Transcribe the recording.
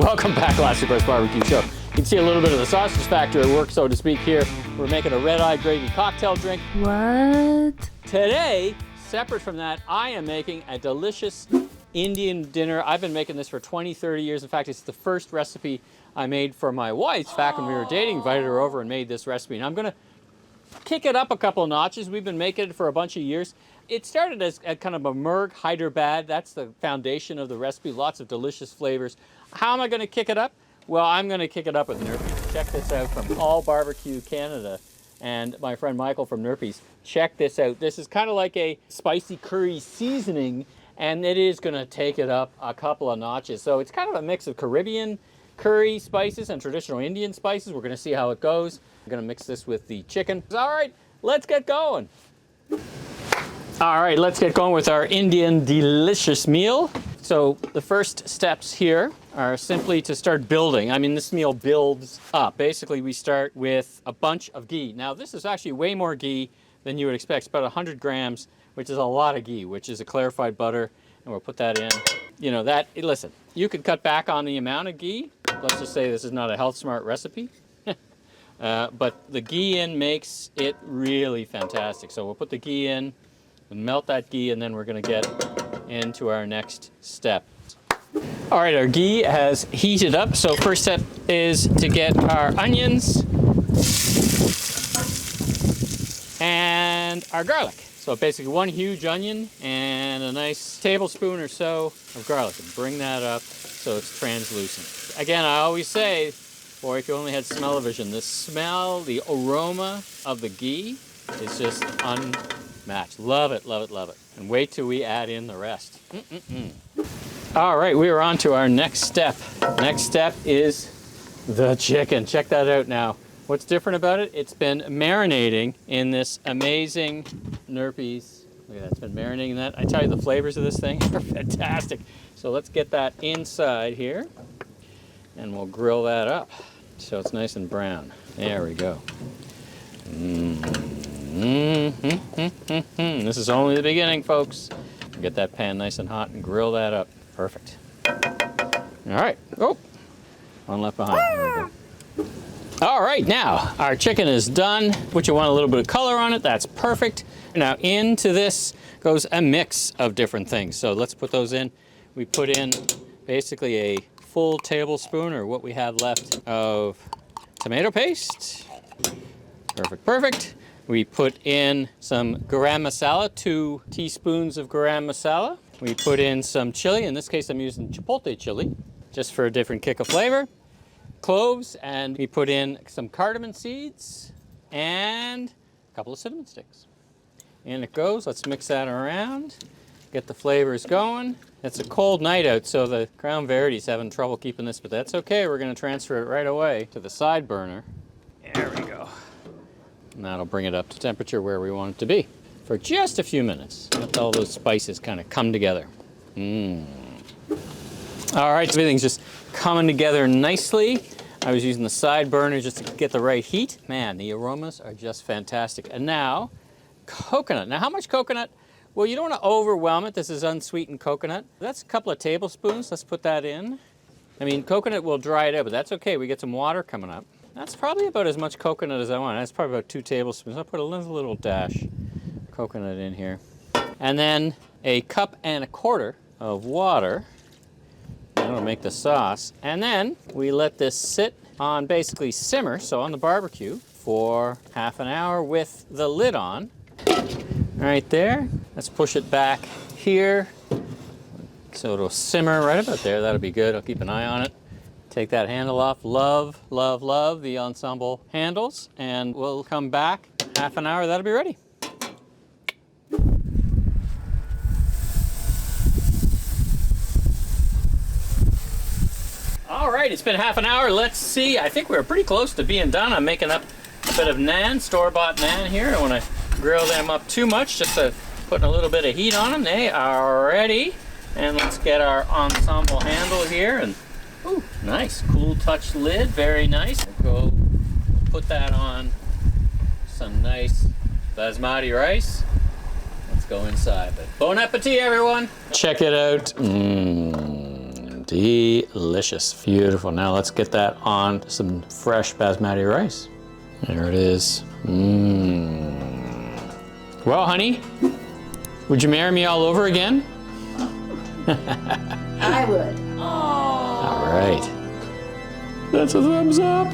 Welcome back, Last Request Barbecue Show. You can see a little bit of the sausage factory at work, so to speak, here. We're making a red-eye gravy cocktail drink. What? Today, separate from that, I am making a delicious Indian dinner. I've been making this for 20, 30 years. In fact, it's the first recipe I made for my wife back when we were dating. Invited her over and made this recipe. And I'm gonna kick it up a couple of notches. We've been making it for a bunch of years. It started as kind of a Murg Hyderabad. That's the foundation of the recipe. Lots of delicious flavors. How am I gonna kick it up? Well, I'm gonna kick it up with Nerpy. Check this out from All Barbecue Canada and my friend Michael from Nerpy's. Check this out. This is kind of like a spicy curry seasoning, and it is gonna take it up a couple of notches. So it's kind of a mix of Caribbean curry spices and traditional Indian spices. We're gonna see how it goes. I'm gonna mix this with the chicken. All right, let's get going. All right, let's get going with our Indian delicious meal. So the first steps here are simply to start building. I mean, this meal builds up. Basically, we start with a bunch of ghee. Now, this is actually way more ghee than you would expect. It's about 100 grams, which is a lot of ghee, which is a clarified butter. And we'll put that in. You know, listen, you could cut back on the amount of ghee. Let's just say this is not a health smart recipe. But the ghee in makes it really fantastic. So we'll put the ghee in, and melt that ghee, and then we're gonna get into our next step. All right, our ghee has heated up. So first step is to get our onions and our garlic. So basically one huge onion and a nice tablespoon or so of garlic, and bring that up so it's translucent. Again, I always say, boy, if you only had smell-o-vision, the smell, the aroma of the ghee is just unmatched. Love it, love it, love it. And wait till we add in the rest. All right, we are on to our next step. Next step is the chicken. Check that out now. What's different about it? It's been marinating in this amazing Nerpy's. Look at that, it's been marinating in that. I tell you, the flavors of this thing are fantastic. So let's get that inside here, and we'll grill that up so it's nice and brown. There we go. This is only the beginning, folks. Get that pan nice and hot and grill that up. Perfect. All right. Oh, one left behind. There we go. All right, now our chicken is done. But you want a little bit of color on it. That's perfect. Now into this goes a mix of different things. So let's put those in. We put in basically a full tablespoon, or what we have left, of tomato paste. Perfect, perfect. We put in some garam masala, 2 teaspoons of garam masala. We put in some chili. In this case, I'm using chipotle chili, just for a different kick of flavor. Cloves, and we put in some cardamom seeds and a couple of cinnamon sticks. In it goes. Let's mix that around, get the flavors going. It's a cold night out, so the Crown Verity's having trouble keeping this, but that's okay. We're gonna transfer it right away to the side burner. There we go. And that'll bring it up to temperature where we want it to be for just a few minutes. Let all those spices kind of come together. All right, so everything's just coming together nicely. I was using the side burner just to get the right heat. Man, the aromas are just fantastic. And now, coconut. Now, how much coconut? Well, you don't want to overwhelm it. This is unsweetened coconut. That's a couple of tablespoons. Let's put that in. I mean, coconut will dry it out, but that's okay. We get some water coming up. That's probably about as much coconut as I want. That's probably about 2 tablespoons. I'll put a little dash coconut in here. And then a cup and a quarter of water. That'll make the sauce. And then we let this sit on basically simmer, so on the barbecue, for half an hour with the lid on. Right there. Let's push it back here. So it'll simmer right about there. That'll be good. I'll keep an eye on it. Take that handle off. Love, love, love the Ensembl handles. And we'll come back half an hour. That'll be ready. All right, it's been half an hour. Let's see. I think we're pretty close to being done. I'm making up a bit of naan, store-bought naan here. I don't want to grill them up too much, just putting a little bit of heat on them. They are ready. And let's get our Ensembl handle here. And ooh, nice, cool touch lid, very nice. We'll go put that on some nice basmati rice. Let's go inside. But bon appetit, everyone. Check it out. Delicious, beautiful. Now let's get that on to some fresh basmati rice. There it is. Well, honey, would you marry me all over again? I would. All right. That's a thumbs up.